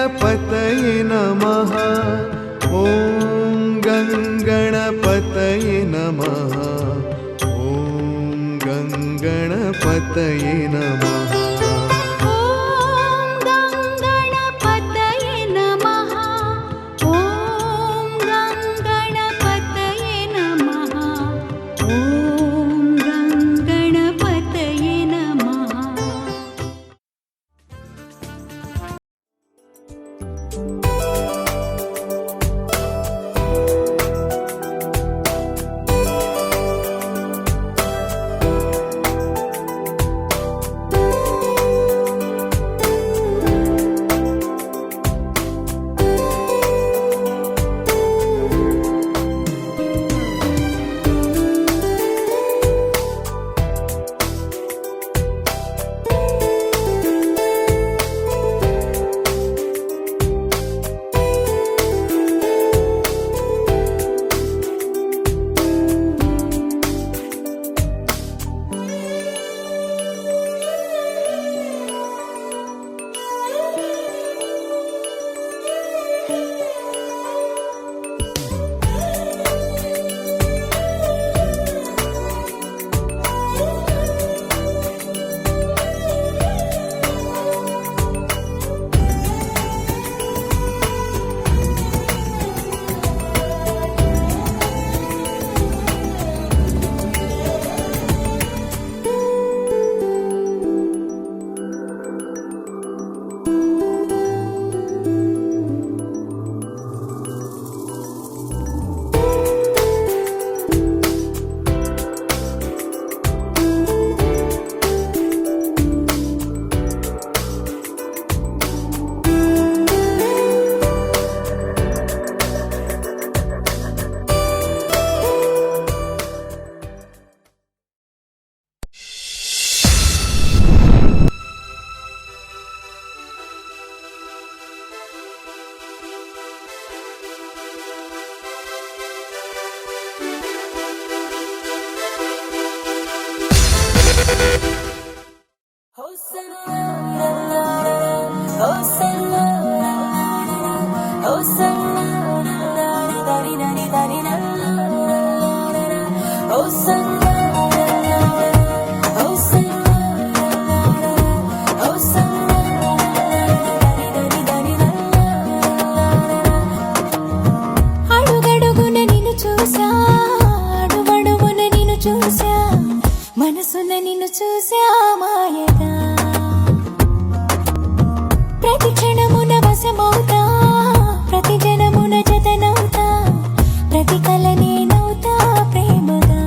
गणपतये नमः। ॐ गणपतये नमः। ॐ गणपतये नमः। మనసున నిన్ను చూసా మాయగా ప్రతి క్షణమున వశమవుతా ప్రతి జనమున జతనవుతా ప్రతి కల నేనవుతా ప్రేమగా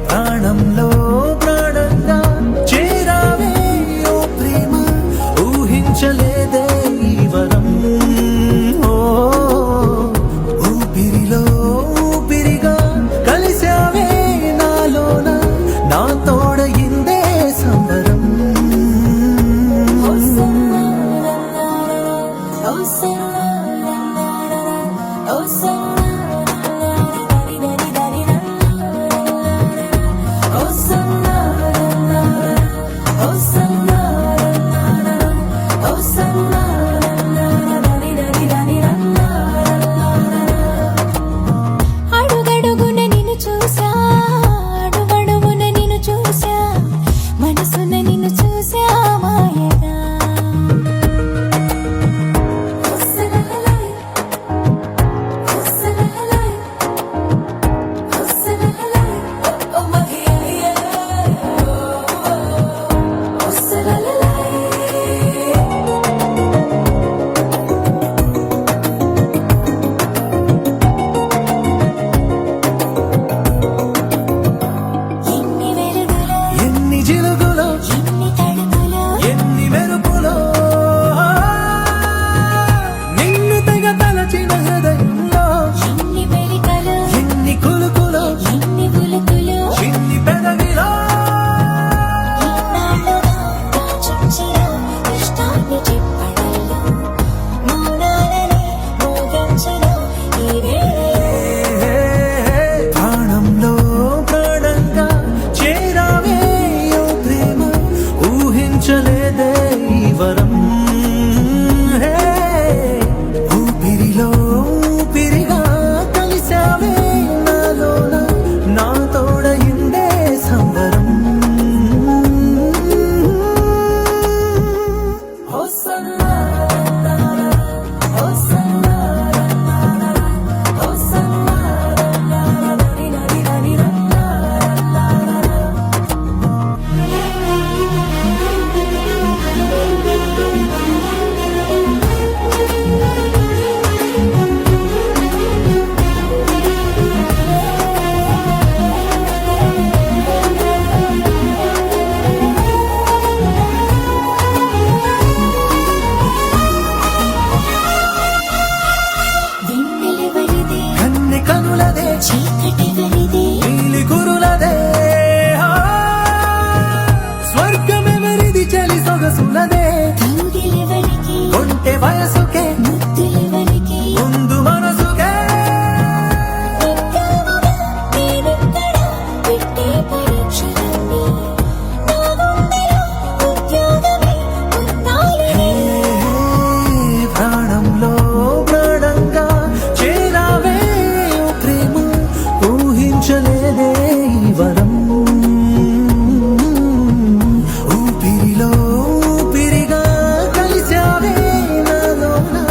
ప్రాణంలో ప్రాణంగా చేరావే ఓ ప్రేమ ఊహించలేదే ఈ వరం ఊపిరిలో ఊపిరిగా కలిసావే నాలోన నా తోడయిందే సంబరం అడుగడుగున నిన్ను చూసా అడుగడుగున నిన్ను చూసా మనసున నిన్ను చూసా మాయగా ఎన్ని వెలుగులో ఎన్ని జిలుగులో ఎన్ని తడుపులో ఎన్ని మెరుపులో నిన్ను తెగ తలచిన హృదయంలో ఎన్ని మెలికలో ఎన్ని కులుకులో ఎన్ని ఉలుకులో చిన్ని పెదవిలో ఈనాళ్ళుగా దాచుంచిన ఇష్టాన్ని చెప్పడంలో మౌనాలని మోగించిన ఈ వేళలో ప్రాణంలో ప్రాణంగా చేరావే ఓ ప్రేమ ఊహించలేదే ఈ వరం సొగసులదే కౌగిలెవరికి కొంటె వయసుకే ముద్దులెవరికి ముందు మనసుకే నిత్యముగా నేనెక్కడ పెట్టే పరీక్షలన్నీ నా గుండెలో ఉద్యోగమే ఉన్నాయని ప్రాణంలో ప్రాణంగా చేరావే ఓ ప్రేమ ఊహించలేదే ఈ వరం ఊపిరిలో ఊపిరిగా కలిసావే నాలోనా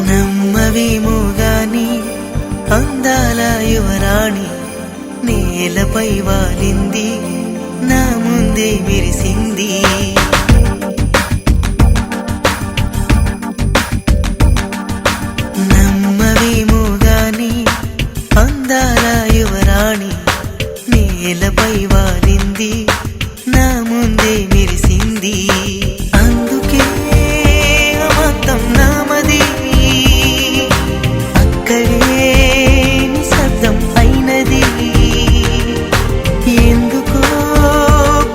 నమ్మవేమో గాని అందాల యువరాణి నేలపై వాలింది నా ముందే మెరిసింది. నమ్మవేమో గాని అందాల యువరాణి నేలపై వాలింది నా ముందే మెరిసింది. అందుకే మొత్తం నామది అక్కడే నిశ్శబ్దం అయినది. ఎందుకో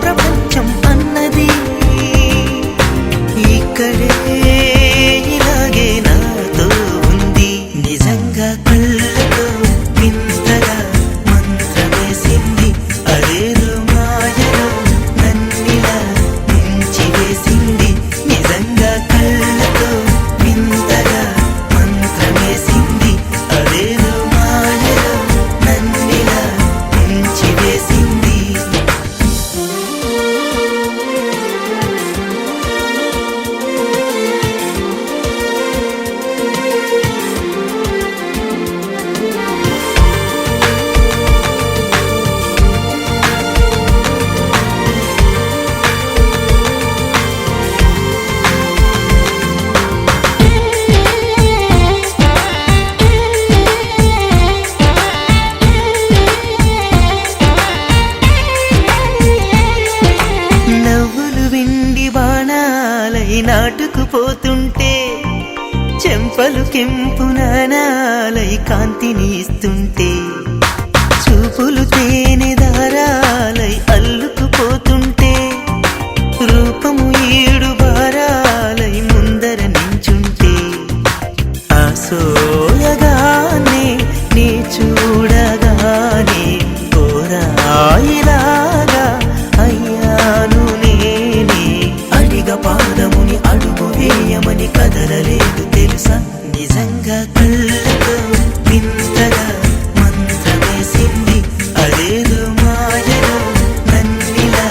ప్రపంచం అన్నది ఇక్కడే ఇలాగే నాతో ఉంది. నిజంగా కళ్ళతో వింతగా మంత్రమేసింది. అదేదో మాయలో నన్నిలా ముంచివేసింది. నిజంగా కళ్ళతో వింతగా మంత్రమేసింది. అదేదో మాయలో నన్నిలా ముంచివేసింది. నవ్వులు వెండి బాణాలై నాటుకుపోతుంటే చెంపలు కెంపు నాణాలై కాంతిని ఇస్తుంటే చూపులు తేనె దారాలై అల్లుకుపోతుంటే రూపము ఏడు బారాలై ముందర నించుంటే ఆసోయగానే నీ చూడగానే కోరాయిలాగా అయ్యాను నేనే. అడిగ పాదముని అడుగు వేయమని కదలలేదు తెలుసా. నిజంగా కళ్ళతో వింతగా మంత్రమేసింది. అదేదో మాయలో నన్నిలా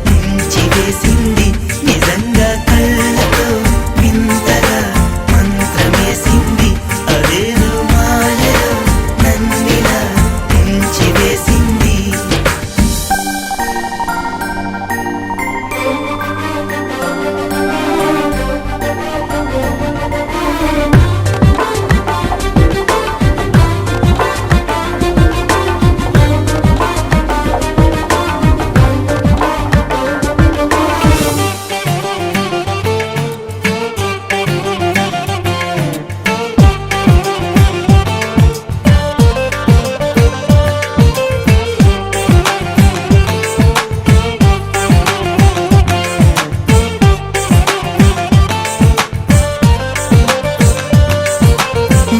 ముంచివేసింది. నిజంగా కళ్ళతో వింతగా మంత్రమేసింది. అదేదో మాయలో నన్నిలా ముంచివేసింది.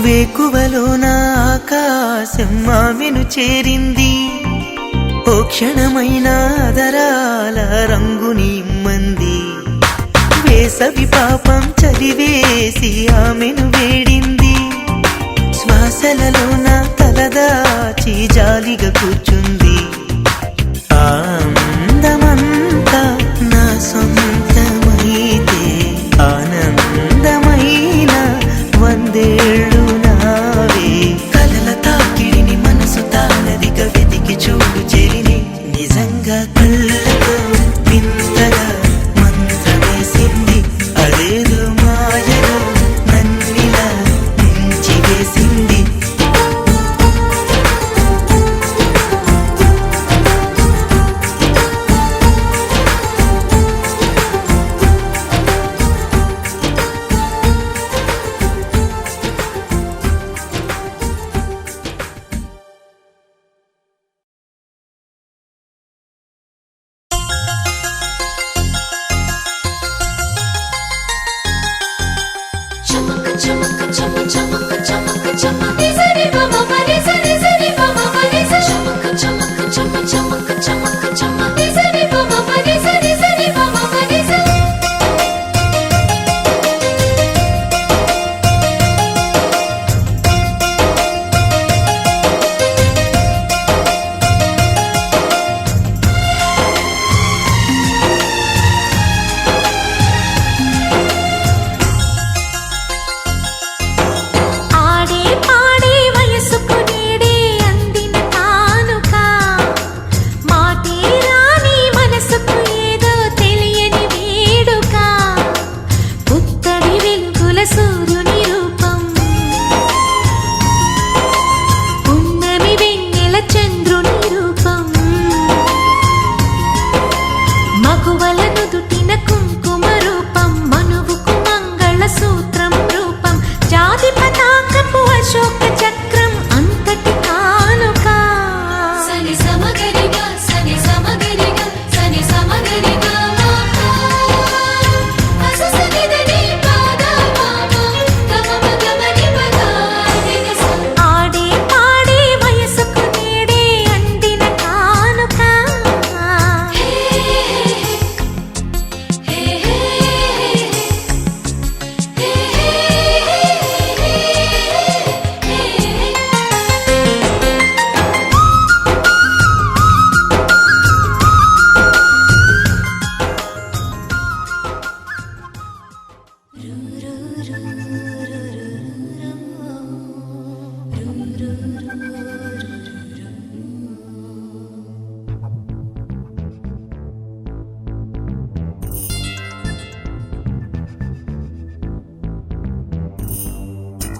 వేకువలో నా ఆకాశం ఆమెను చేరింది. ఓ క్షణమైన ఆదరాల రంగుని ఇమ్మంది. వేసవి పాపం చలివేసి ఆమెను వేడింది. శ్వాసలలో నా తలదాచి జాలిగా కూర్చుంది. ఆ అందమంతా నా సొంతమైతే ఆనందమైన వందేళ్ళు నావే. కలల తాకిడిని మనసు తానదిగా వెతికి చూడు చెరిని. నిజంగా కళ్ళతో వింతగా మంత్రమేసింది.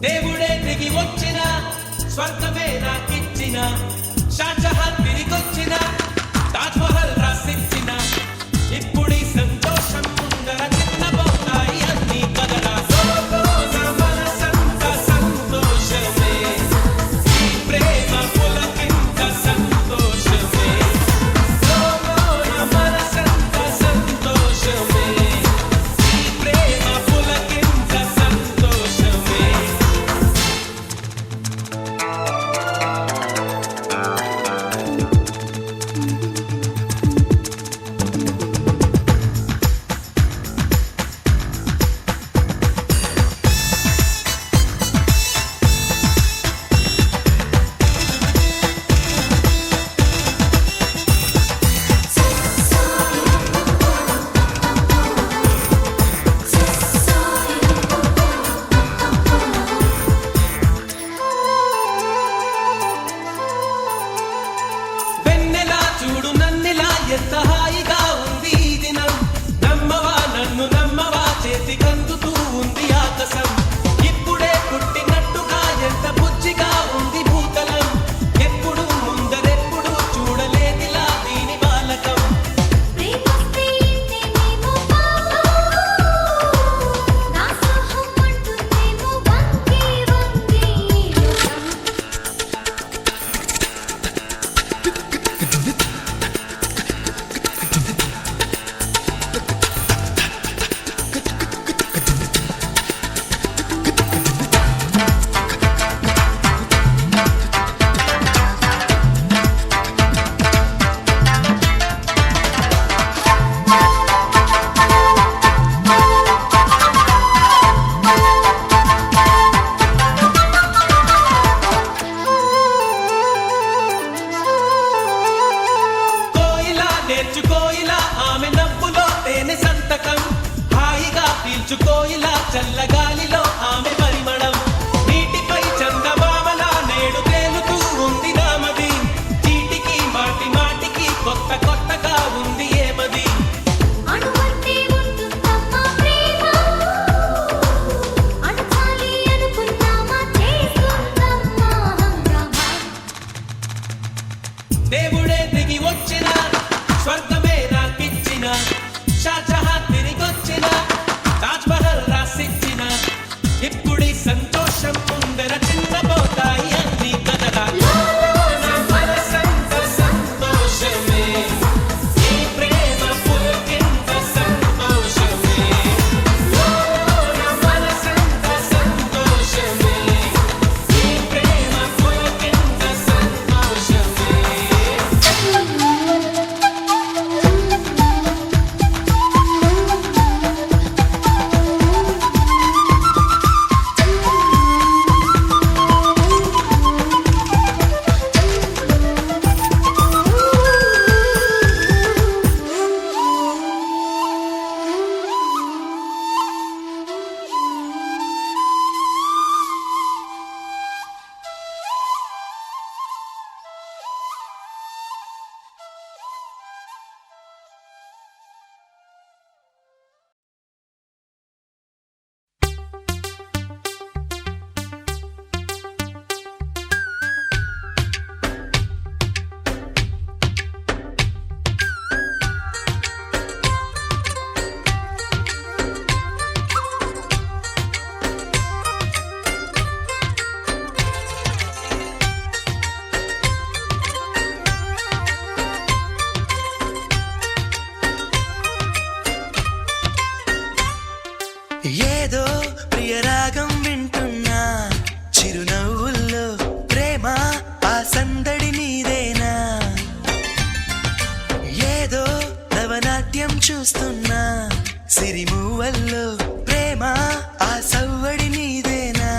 దేవుడే దిగి వచ్చిన స్వర్గమే నాకిచ్చిన షాజహాన్ తిరిగొచ్చిన తాజ్ మహల్ రాసిచ్చిన ఇప్పుడు ఈ సంతోషం ముందర చిన్నబోతాయి అన్ని కదలా నా మనసంత సంతోషమే ఈ ప్రేమ పులకింత సంతోషమే నా మనసంత సంతోషమే ఈ ప్రేమ పులకింత సంతోషమే వెన్నెలా చూడు నన్నెలా ఎంత హాయిగా ఉంది ఈ దినం నమ్మవా నన్ను నమ్మవా చేతి కందుతూ ఉంది ఆకాశం ఇప్పుడే పుట్టినట్టుగా ఎంత బుజ్జిగా ఉంది భూతలం ఎప్పుడు ముందరెప్పుడు చూడలేదిలా దీని బాలకం ప్రేమస్తే ఇంతేనేమో బాబా నా సహం అంటుందేమో వంగి వంగి లోకం కోయిలా నేర్చుకోయిలా ఆమె నవ్వులో తేనె సంతకం హాయిగా పీల్చుకోయిలా చల్లగాలిలో ఆమె పరిమళం నీటిపై చందమామలా నేడు తేలుతూ ఉంది నామది చీటికి మాటి మాటికి కొత్త కొత్తగా ఉంది ఏమది అణువంటే ఉంటుందమ్మా ప్రేమ అణచాలి అనుకున్నామా చేస్తుందమ్మా హంగామా దేవుడే దిగి వచ్చిన స్వర్గమే నాకిచ్చిన షాజహాన్ తిరిగొచ్చిన తాజ్ మహల్ రాసిచ్చిన ఇప్పుడు ఈ సంతోషం ముందర చిన్నబోతాయి అన్ని కదలా నా మనసంత సంతోషమే ఈ ప్రేమ పులకింత సంతోషమే నా మనసంత సంతోషమే ఈ ప్రేమ పులకింత సంతోషమే ఏదో ప్రియరాగం వింటున్నా చిరునవ్వుల్లో ప్రేమ ఆ సందడి నీదేనా ఏదో నవనాట్యం చూస్తున్నా సిరిమూవల్లో ప్రేమ ఆ సవ్వడి నీదేనా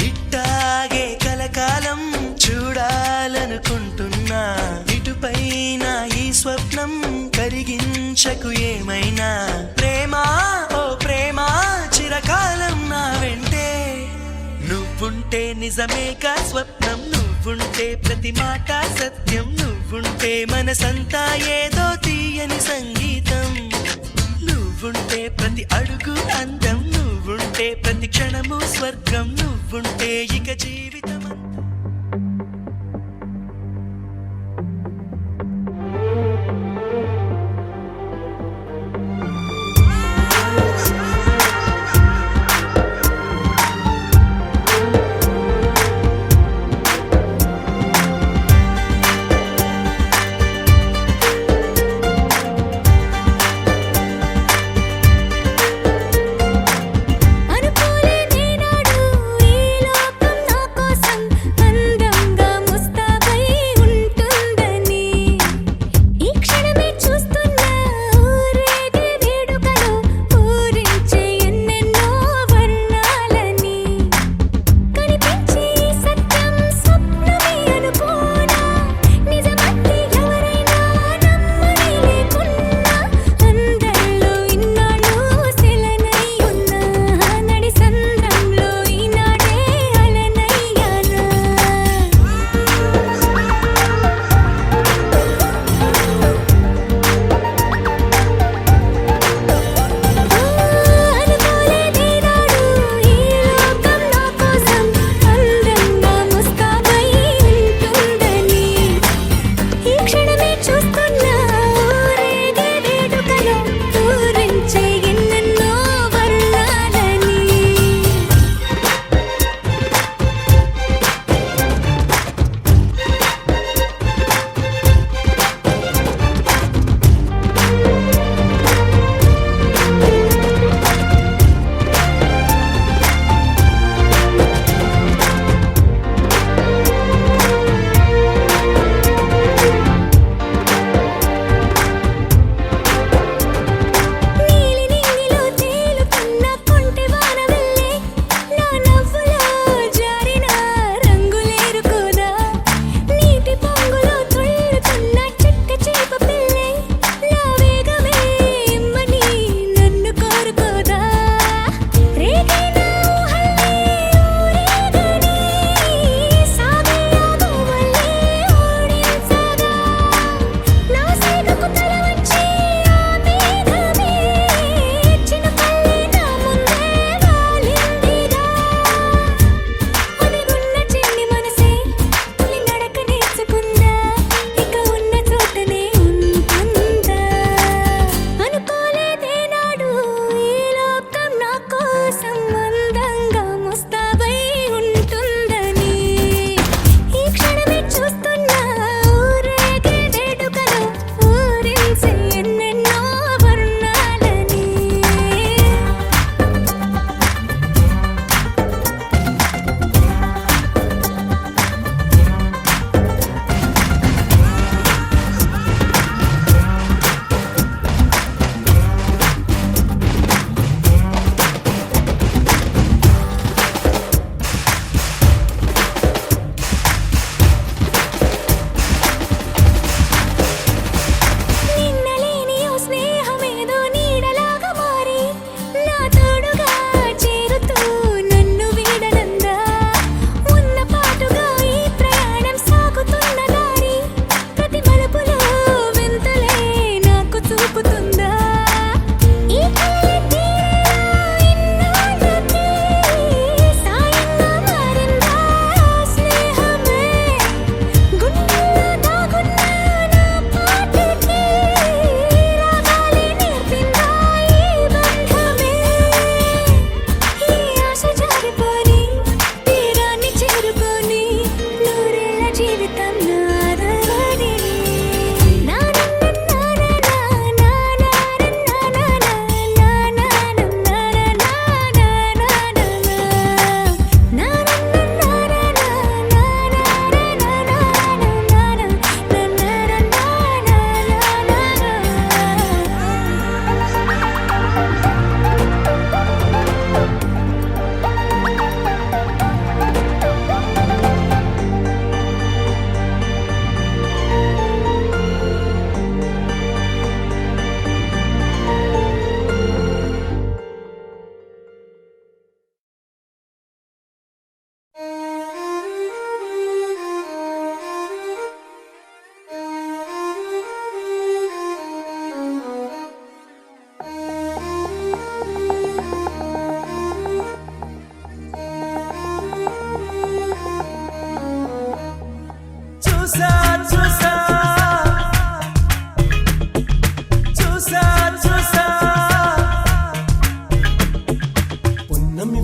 ఇట్టాగే కలకాలం చూడాలనుకుంటున్నా ఇటుపైన ఈ స్వప్నం కరిగించకు ఏమైనా ప్రేమ ఓ ప్రేమ నిజమేగా స్వప్నం నువ్వుంటే ప్రతి మాట సత్యం నువ్వుంటే మనసంతా ఏదో తీయని సంగీతం నువ్వుంటే ప్రతి అడుగు అందం నువ్వుంటే ప్రతి క్షణము స్వర్గం నువ్వుంటే ఇక జీవితం అనుకోలే నేనాడు ఈ లోకం నా కోసం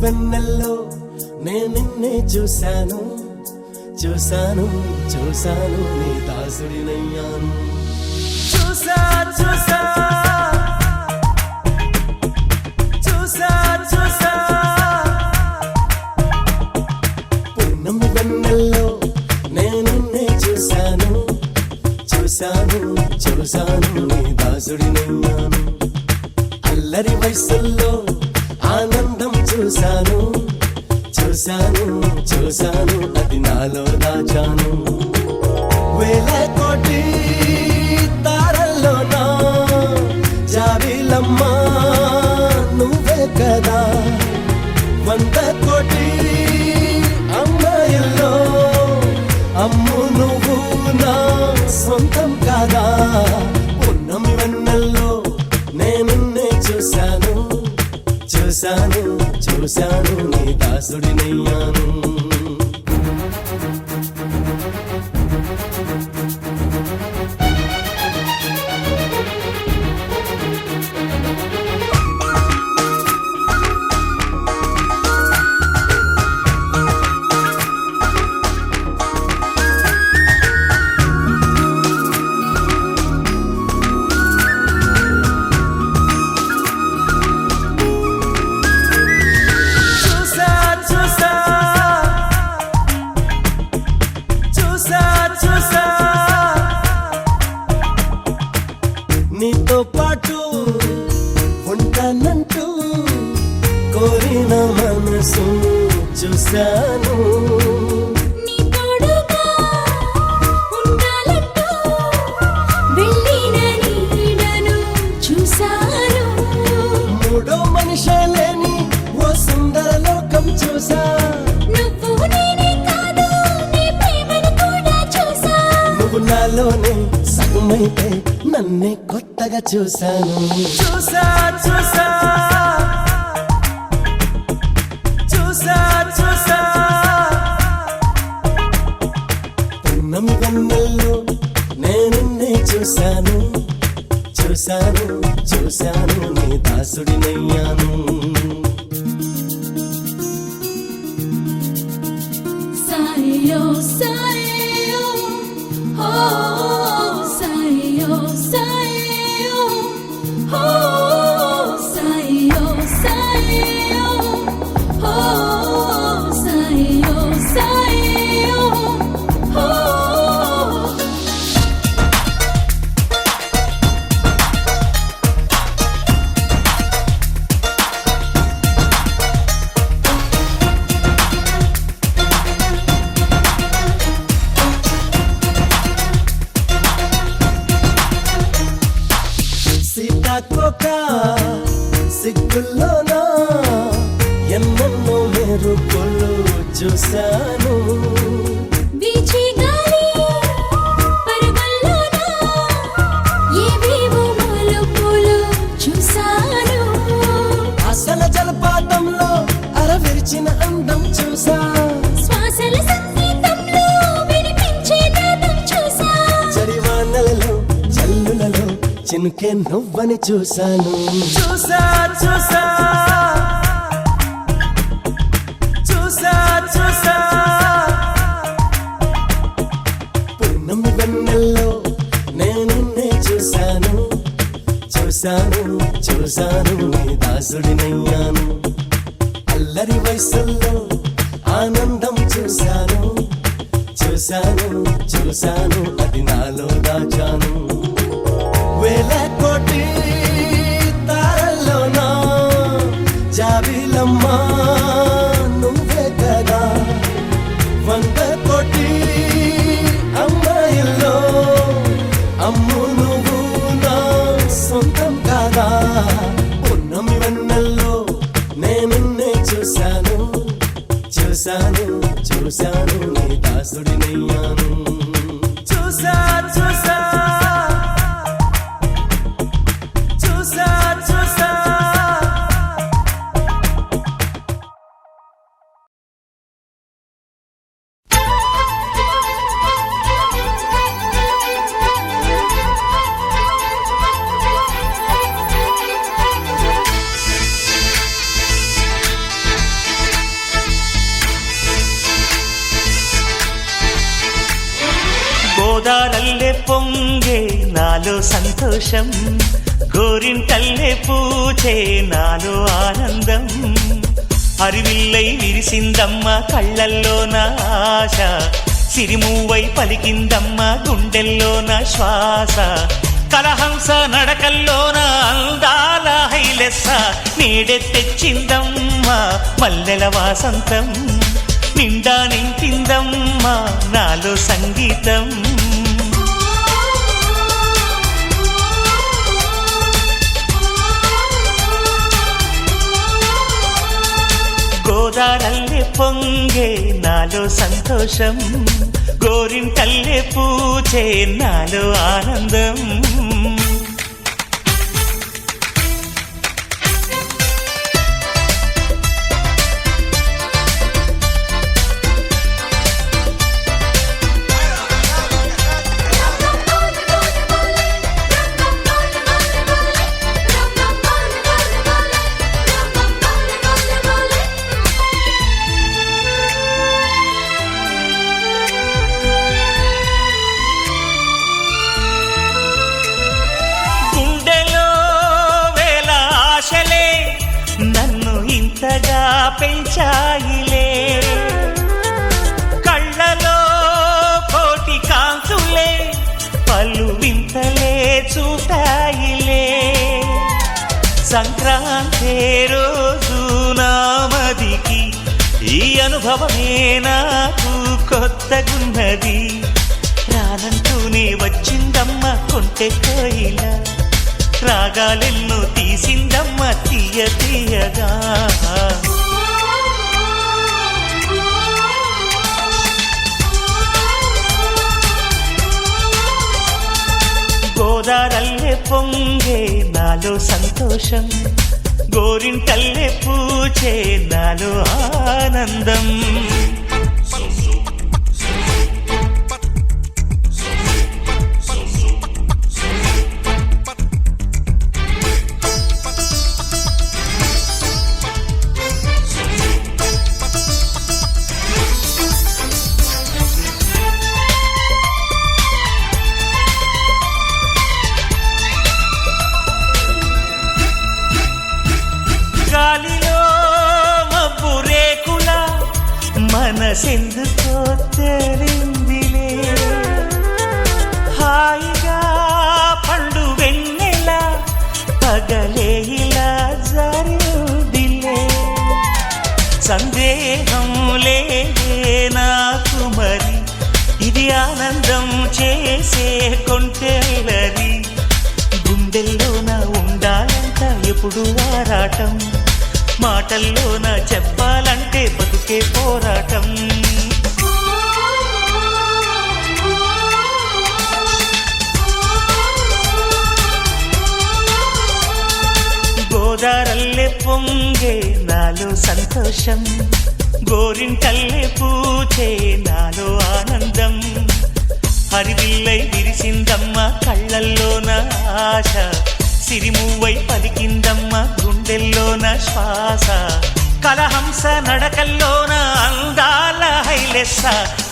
వెన్నెల్లో నేను నిన్నే చూశాను చూశాను చూశాను నీ దాసుడినయ్యాను చూసా చూసా చూసా చూసా పూర్ణమి వెన్నెల్లో నేను నిన్నే చూశాను చూశాను చూశాను నీ దాసుడినయ్యాను అల్లరి వయసుల్లో ఆనందం చూశాను చూశాను చూశాను అది నాలో దాచాను వేల కోటి తారల్లోనా జాబిలమ్మా నువ్వే కదా 100 కోటి అమ్మాయిల్లో అమ్ము నువ్వు నా సొంతం కాదా ఉన్నమి వెన్నెల్లో నేనున్నే చూశాను చూశాను చూశాను నీ దాసుడినయ్యాను చూసా చూసా చూసా చూసా నీతో పాటు ఉంటానంటూ కోరిన మనసు చూశాను నీ తోడుగా ఉండాలంటూ వెళ్ళిన నీడను చూశాను మూడో మనిషే లేని ఓ సుందర లోకం చూసా నువ్వు నేనే కాదు నీ ప్రేమను కూడా చూసా నువ్వు నాలోనే సగమైతే నన్నే కొత్తగా చూశాను చూసా చూసా చూసా చూసా పూర్ణమి వెన్నెల్లో నేనున్నే చూశాను చూశాను చూశాను నీ దాసుడినయ్యాను సాయో సాయో ఓ సాయో సాయో ఓ సాయో సాయో ఓ సాయో సాయో ఓ సీతాకోక సిగ్గుల్లోనా ఎన్నెన్నో మెరుపులు చూశాను వీచి గాలి పరవల్లోన ఏవేవో మలుపులు చూశాను అసల జలపాతంలో అరవిరిచిన అందం చూసా శ్వాసల సంగీతంలో వినిపించే నాదం చూసా చరివానలలో జల్లులలో చినుకే నువ్వని చూశాను చూసా చూసా చూసా చూసా పూర్ణమి వెన్నెల్లో నేనున్నే చూశాను చూశాను చూశాను నీ దాసుడినయ్యాను అల్లరి వయసుల్లో ఆనందం చూశాను చూశాను చూశాను అది నాలో దాచాను వేల కోటి తారల్లోనా జాబిలమ్మా నువ్వే కదా 100 కోటి అమ్మాయిల్లో అమ్ము నువ్వు నా సొంతం కాదా ఉన్నమి వెన్నెల్లో నేనున్నే చూశాను చూశాను చూశాను నీ దాసుడినయ్యాను చూసా చూసా చూసా చూసా గోదారల్లే పొంగే నాలో సంతోషం, గోరింటల్లే పూచే నాలో ఆనందం. అరివిల్లై విరిసిందమ్మ కళ్ళల్లో నా ఆశ, సిరిమూవై పలికిందమ్మ గుండెల్లో నా శ్వాస. కలహంస నడకల్లోన అందాల హైలెస్స, నీడే తెచ్చిందమ్మ మల్లెల వాసంతం. నిండా నింపిందమ్మ నాలో సంగీతం. గోదారల్లే పొంగే నాలో సంతోషం, గోరింటల్లే పూచే నాలో ఆనందం. ఇంతగా పెంచాయిలే, కళ్ళలో కోటి కాంతులే పలు వింతలే చూపాయిలే. సంక్రాంతి రోజు నామదికి ఈ అనుభవమే నాకు కొత్తగున్నది. రానంటూనే వచ్చిందమ్మ కొంటె కోయిల, రాగాలెన్నో తీసిందమ్మ తీయ తీయగా. గోదారల్లే పొంగే నాలో సంతోషం, గోరింటల్లే పూచే నాలో ఆనందం. గాలిలో మబ్బు రేకుల మనసెందుకో తెలిందిలే, హాయిగా పండు వెన్నెల పగలే ఇలా జరిదిలే. సందేహం లేదే నాకు మరి, ఇది ఆనందం చేసే కొంటెలరి. గుండెల్లోన ఉండాలంట ఎప్పుడు ఆరాటం, మాటల్లోన చెప్పాలంటే బతుకే పోరాటం. గోదారల్లే పొంగే నాలో సంతోషం, గోరింటల్లే పూచే నాలో ఆనందం. హరివిల్లై విరిసిందమ్మ కళ్ళల్లోన ఆశ, సిరిమూవై పలికిందమ్మ గుండెల్లోన శ్వాస. కలహంస నడకల్లోన అందాల హైలెస్స,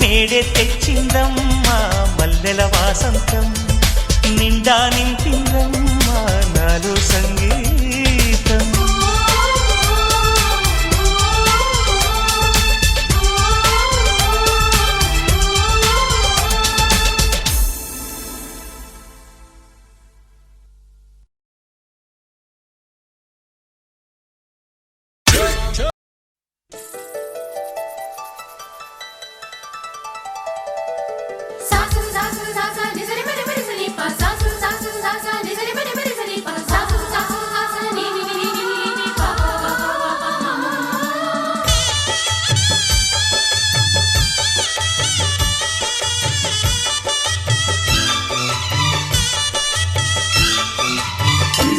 నేడే తెచ్చిందమ్మ మల్లెల వాసంతం. నిండా నింపిందమ్మ నాలో సంగీతం.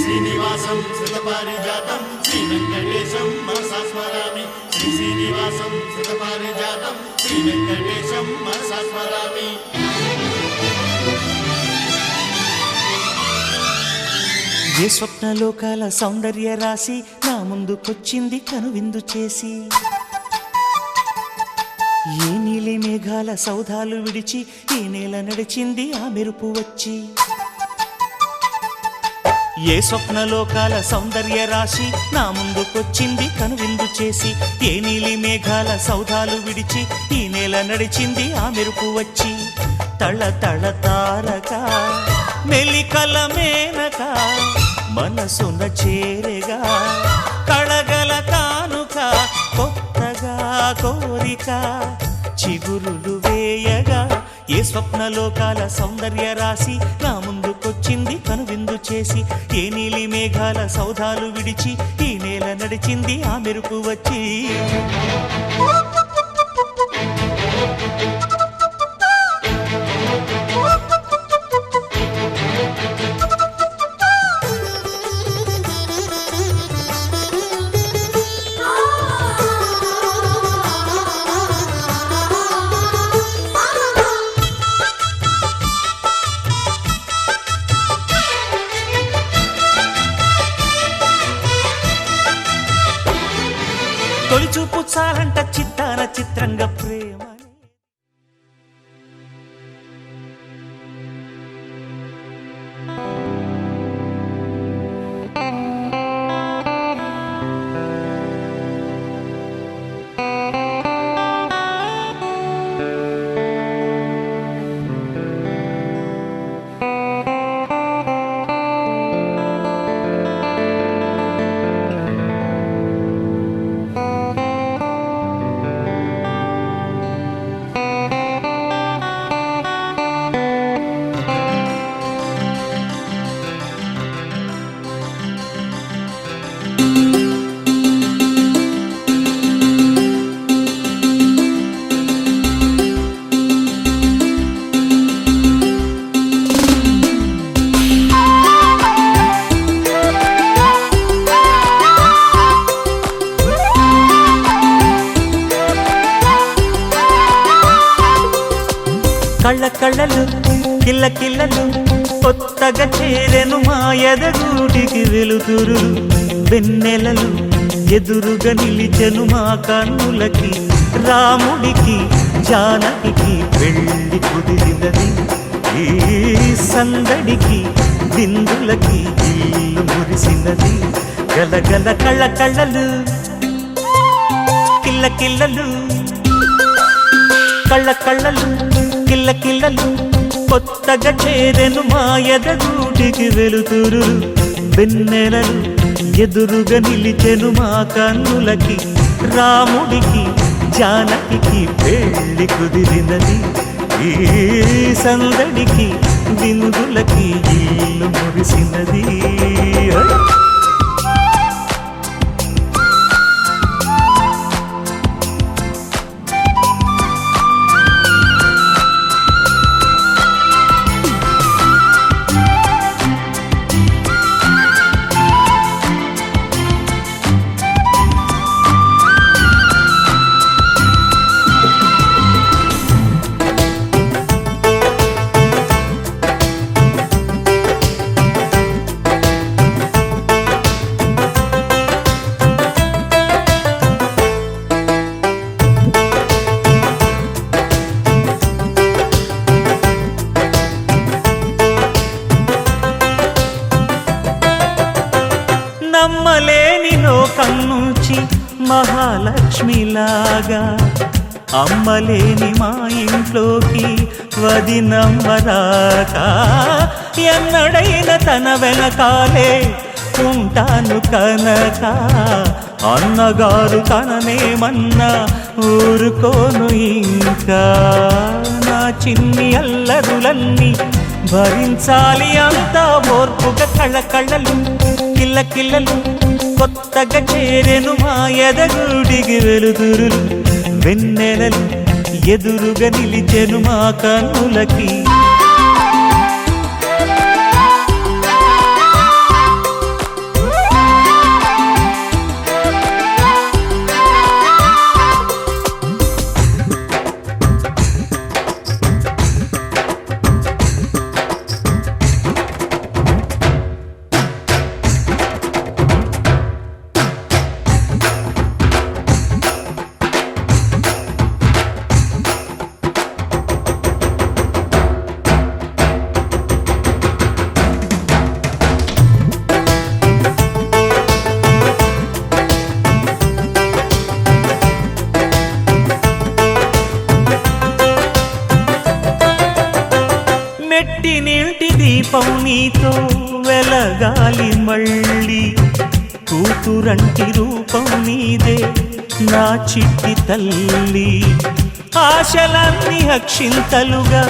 శ్రీనివాసం సుతపారిజాతం శ్రీ వెంకటేశం మనసా స్మరామి. శ్రీనివాసం సుతపారిజాతం శ్రీ వెంకటేశం మనసా స్మరామి. ఏ స్వప్నలోకాల సౌందర్య రాశి నా ముందుకొచ్చింది కనువిందు చేసి. ఏ నీలి మేఘాల సౌధాలు విడిచి ఈ నేల నడిచింది ఆ మెరుపు వచ్చి. ఏ స్వప్నలోకాల సౌందర్య రాశి నా ముందుకొచ్చింది కనువిందు చేసి. ఏ నీలి మేఘాల సౌధాలు విడిచి ఈ నేల నడిచింది ఆ మెరుపు వచ్చి. తళ తళ తారక మెలికల మేనక మనసున చేరగా కళగల కానుక కొత్తగా కోరిక చిగురులు వేయగా. ఏ స్వప్నలోకాల సౌందర్య రాశి నా ముందుకొచ్చింది కనువిందు చేసి. ఏ నీలి మేఘాల సౌధాలు విడిచి ఈ నేల నడిచింది ఆ మెరుపు వచ్చి. తొలి చూపు చాలంట చిత్తాన చిత్రంగా ప్రేమ. కళ్ళ కళ్ళలు కిల్ల కిల్లలు కొత్తగా చేరెను మా ఎదగూటికి వెలుతురు. వెన్నెలలు ఎదురుగా నిలిచెను మా కన్నులకి. రాముడికి జానకి పెళ్ళి కుదిరినది. ఈ సందడికి బిందులకి ఇల్లు మురిసినది. గలగల కళ్ళ కళ్ళలు కిల్ల కిల్లలు కళ్ళ కళ్ళలు కిల్ల కిల్లలు కొత్తగా చేరెను మా ఎదగూటికి వెలుతురు. వెన్నెలలు ఎదురుగా నిలిచెను మా కన్నులకి. రాముడికి జానకి పెళ్ళి కుదిరినది. ఈ సందడికి బిందులకి ఇల్లు మురిసినది. నమ్మలేని లోకం నుంచి మహాలక్ష్మిలాగా అమ్మలేని మా ఇంట్లోకి వదినమ్మరాక. ఎన్నడైన తన వెనకాలే ఉంటాను కనక. అన్నగారు తననేమన్నా ఊరుకోను ఇంకా. నా చిన్ని అల్లరులన్నీ భరించాలి అంతా ఓర్పుగా. కళ్ళ కళ్ళలు కిల్ల కిల్లలు కొత్తగా చేరెను మా ఎదగూడికి వెలుతురులు. వెన్నెలలు ఎదురుగా నిలిచెను మా కన్నులకి. దీపం నీతో వెలగాలి మళ్ళీ కూతురంటి రూపం నీదే నా చిట్టి తల్లి ఆశలన్నీ అక్షింతలుగా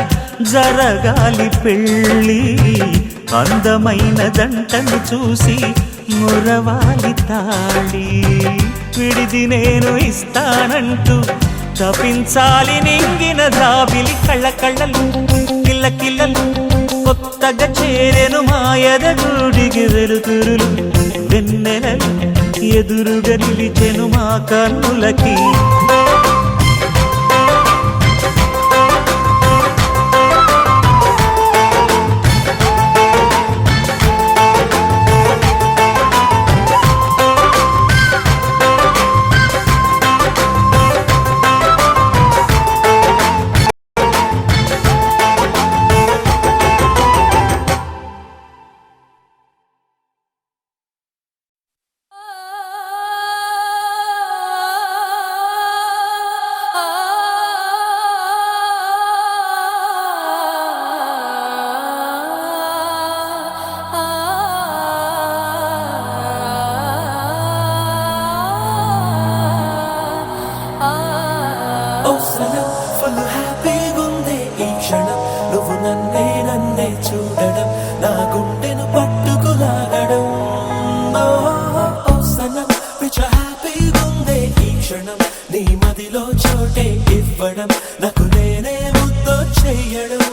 జరగాలి పెళ్ళి అందమైన దంటను చూసి మురవాలి తాళి విడిది నేను ఇస్తానంటూ తపించాలి నింగిన జాబిలి కళ్ళ కళ్ళలు కిల్ల కిల్లలు కొత్తగా చేరెను మాయద గుడికి వెలుతురులు వెన్నెలలు ఎదురుగా నిలిచెను మా కన్నులకి ఫుల్ హ్యాపీగా ఉంది ఈ క్షణం నువ్వు నన్నే చూడడం నా గుండెను పట్టుకులాగడం సనం పిచ్చ హ్యాపీగా ఉంది ఈ క్షణం నీ మదిలో చోటే ఇవ్వడం నాకు నేనే ముద్దు చెయ్యడం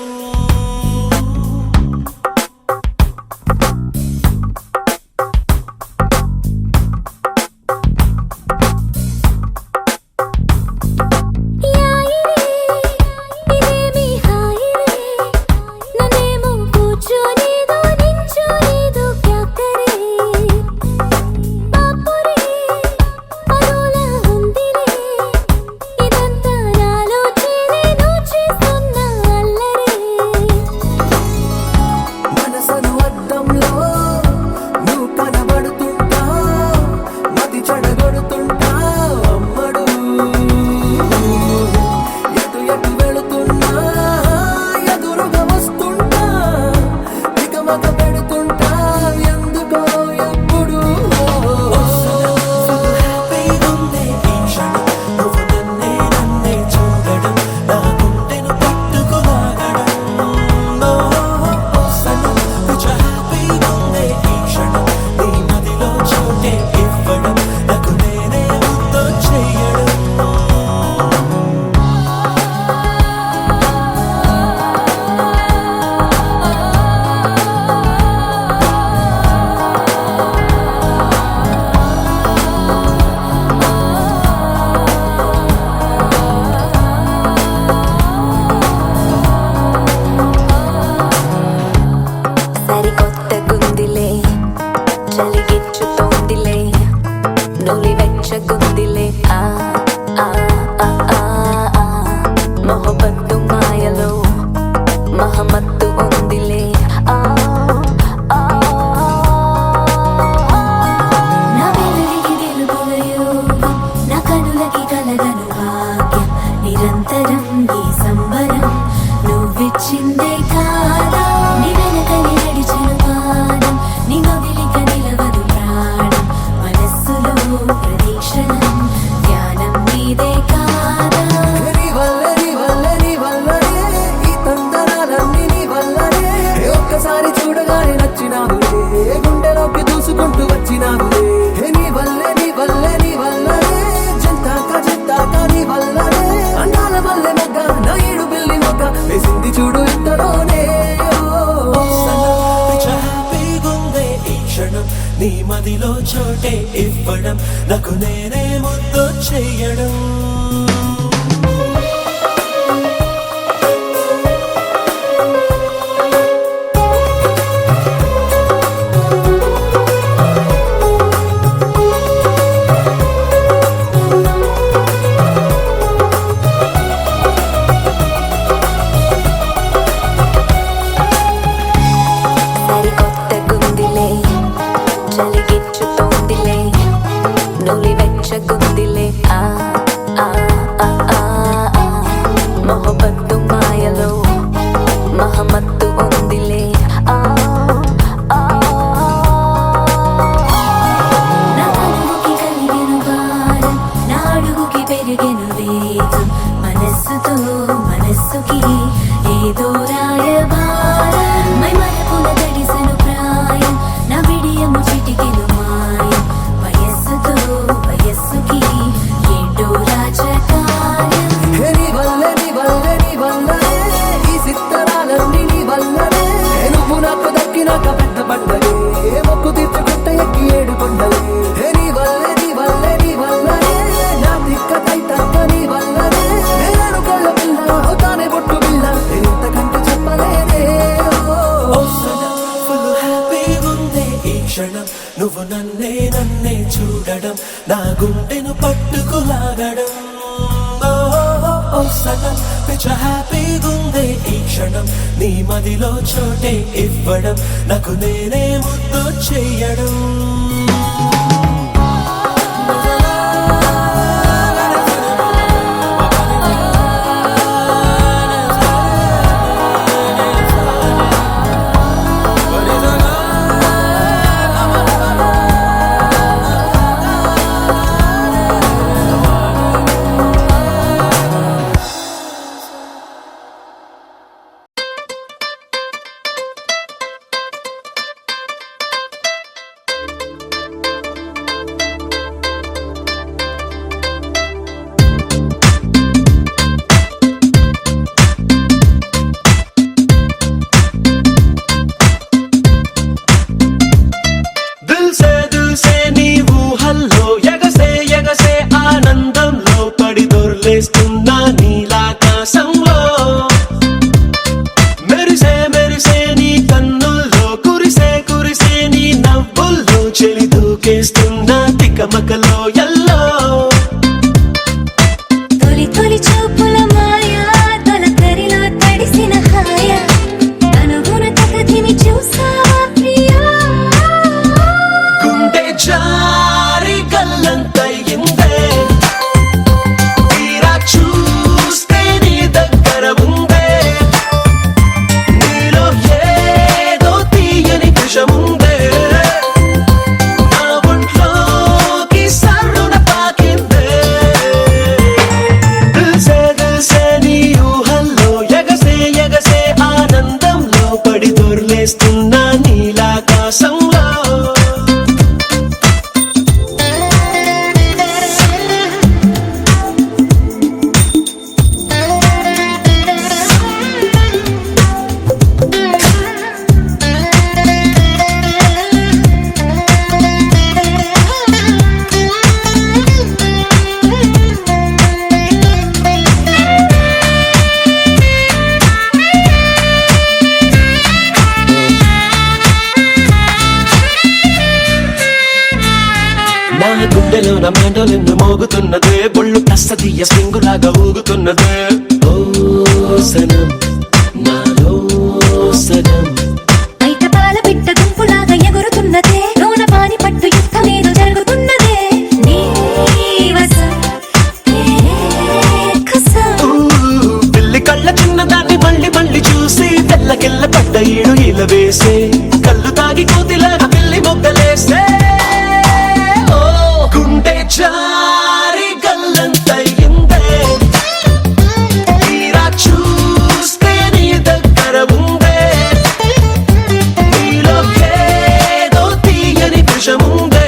నీ మదిలో చోటే ఇవ్వడం నాకు నేనే ముద్దు చెయ్యడం మహమత్తు ఉందిలే పెరిగెను వేగం మనస్సుతో మనస్సుకి ఏదో రాయబారం మై మనపున తడిసెను ప్రాయం నా విడియము చిటికెను మాయం వయస్సుతో వయస్సుకి ఏంటో రాజకార్యం నీ వల్లనే ఈ సిత్తరాలన్నీ నీ వల్లనే నువ్వు నాకు దక్కినాక పెద్ద పండగే మొక్కు తీర్చుకుంట ఎక్కి ఏడు కొండలే నీ వల్లనే నా దిక్క తైతక్క నీ వల్లనే నేను కళ్ళ పిల్ల అవుతానే బొట్టు పిల్ల ఇంతకంటే చెప్పలేదే ఫుల్ హ్యాపీగా ఉంది ఈ క్షణం నువ్వు నన్నే చూడడం నా గుండెను పట్టుకులాగడం సగం పిచ్చ హ్యాపీగా ఉంది ఈ క్షణం నీ మదిలో చోటే ఇవ్వడం నాకు నేనే ముద్దు చెయ్యడం లేస్తున్నా నీలాకాశంలో మెరిసే మెరిసే నీ కన్నుల్లో కురిసే నీ నవ్వుల్లో చెలి దూకేస్తున్నా తికమకలో ఎల్లో తొలి తొలి చూపుల మాయా తొలకరిలో తడిసిన హాయ అనుగుణ తగతిని చూసావా ప్రియా గుండె జారి గల్లంతయిందే చూస్తే నీ దగ్గర ఉందే నీలో ఏదో తీయని విషముందే నా ఒంట్లోకి సర్రున పాకిందే దిల్సే నీ ఊహల్లో ఎగసే ఆనందంలో పడి దొర్లేస్తున్నా నీలాకాశంలో గుండెలో నా మెండోలెన్ను మోగుతున్నదే బొళ్ళు కస్తదీయ స్ప్రింగులాగా ఊగుతున్నదే ఓ సనం నాలో సనం బయట పాల పిట్ట గుంపులాగా ఎగురుతున్నదే లోన పాని పట్టు యుద్ధమేదో జరుగుతున్నదే నీ వసం పిల్లి కళ్ళ చిన్నదాన్ని మళ్ళీ చూసి తెల్లకెళ్ళ పడ్డ ఈడు ఇలా వేసే కళ్ళు తాగి కోతిలాగా పిల్లి మొగ్గలేసే గుండె జారి గల్లంతయిందే తీరా చూస్తే నీ దగ్గర ఉందే నీలో ఏదో తీయని విషముందే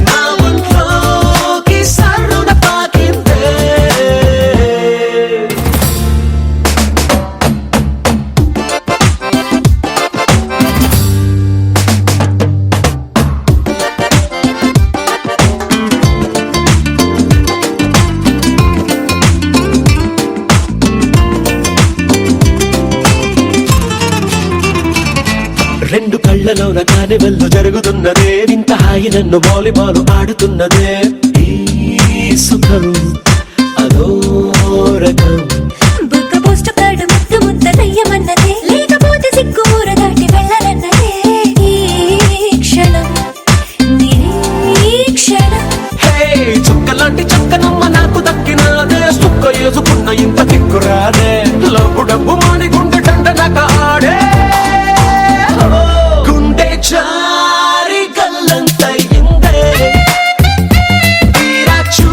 నా ఒంట్లోకి సర్రున పాకిందే రెండు కళ్ళలోన కానివెల్లు జరుగుతున్నదే వింత హాయి నన్ను వాలీబాల్ ఆడుతున్నదే ఈ సుఖం అదో రకం బుక్క పోస్ట్ కార్డు ముద్ద నయ్యమన్నదే లేకపోతే సిగ్గు ఊర దాటి వెళ్ళనన్నదే ఈ క్షణం నిరీక్షణం హే చుక్కలాంటి చక్కనమ్మ నాకు దక్కినాదే సుక్క వేసుకున్న ఇంత దిక్కురాదే లబ్బు డబ్బు మాని గుండె డండ నక ఆడే గుండె జారి గల్లంతయిందే తీరా చూ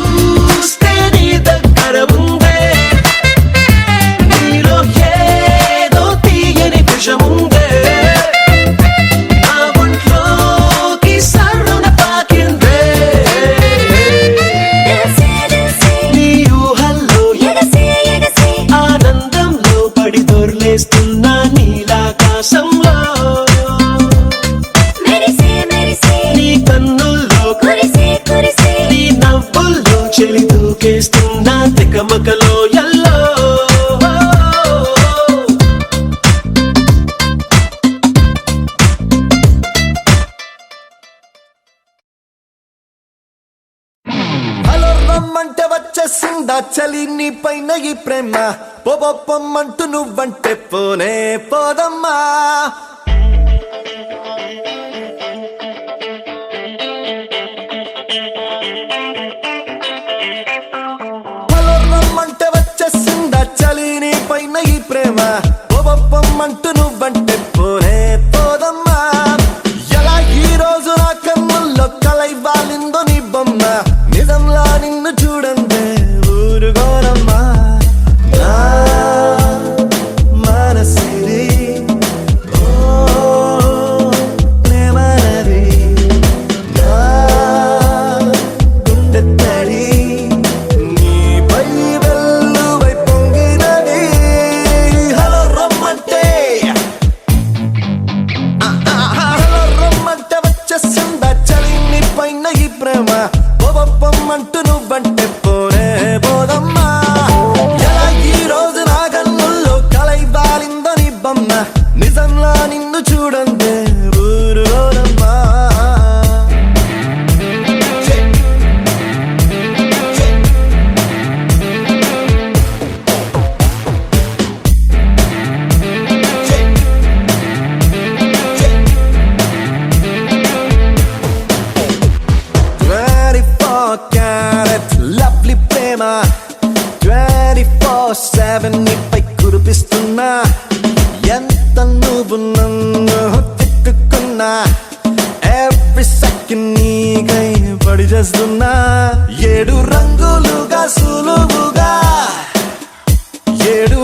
ఎక్కేస్తున్నా తికమకలో ఎల్లో హలో రమ్మంటే వచ్చేసిందా చలి నీ పైన ఈ ప్రేమ పొమ్మంటూ నువ్వంటే పోనే పోదమ్మా హలో రమ్మంటే వచ్చేసిందా చలి నీ పైన ఈ ప్రేమ పొమ్మంటూ నువ్వంటే పోనే పోదమ్మా ఎలా ఈ రోజు నా కన్నుల్లో కలై వాలిందో నీ బొమ్మ నిజంలా నిన్ను చూడందే ఊరుగోనమ్మా నా మనసిది ఓ ప్రేమనది నా గుండె తడి నీపై వెల్లువై పొంగినది హలో రమ్మంటే రమ్మంటే వచ్చేసిందా చలి నీ పైన ఈ ప్రేమ పొమ్మంటూ నువ్వంటే పోనే పోదమ్మా ఎలా ఈ రోజు నా కన్నుల్లో కలై బాలిందో నీ బొమ్మ నిజంలా నిన్ను చూడందే ఊరులోనమ్మా లవ్లీ ప్రేమ 24/7 నీపై కురిపిస్తున్నా ఎంత నువ్వు నన్ను తిట్టుకున్నా ఎవ్రీ సెకండ్ నీకై పడి చేస్తున్నా 7 రంగులుగా సులువుగా 7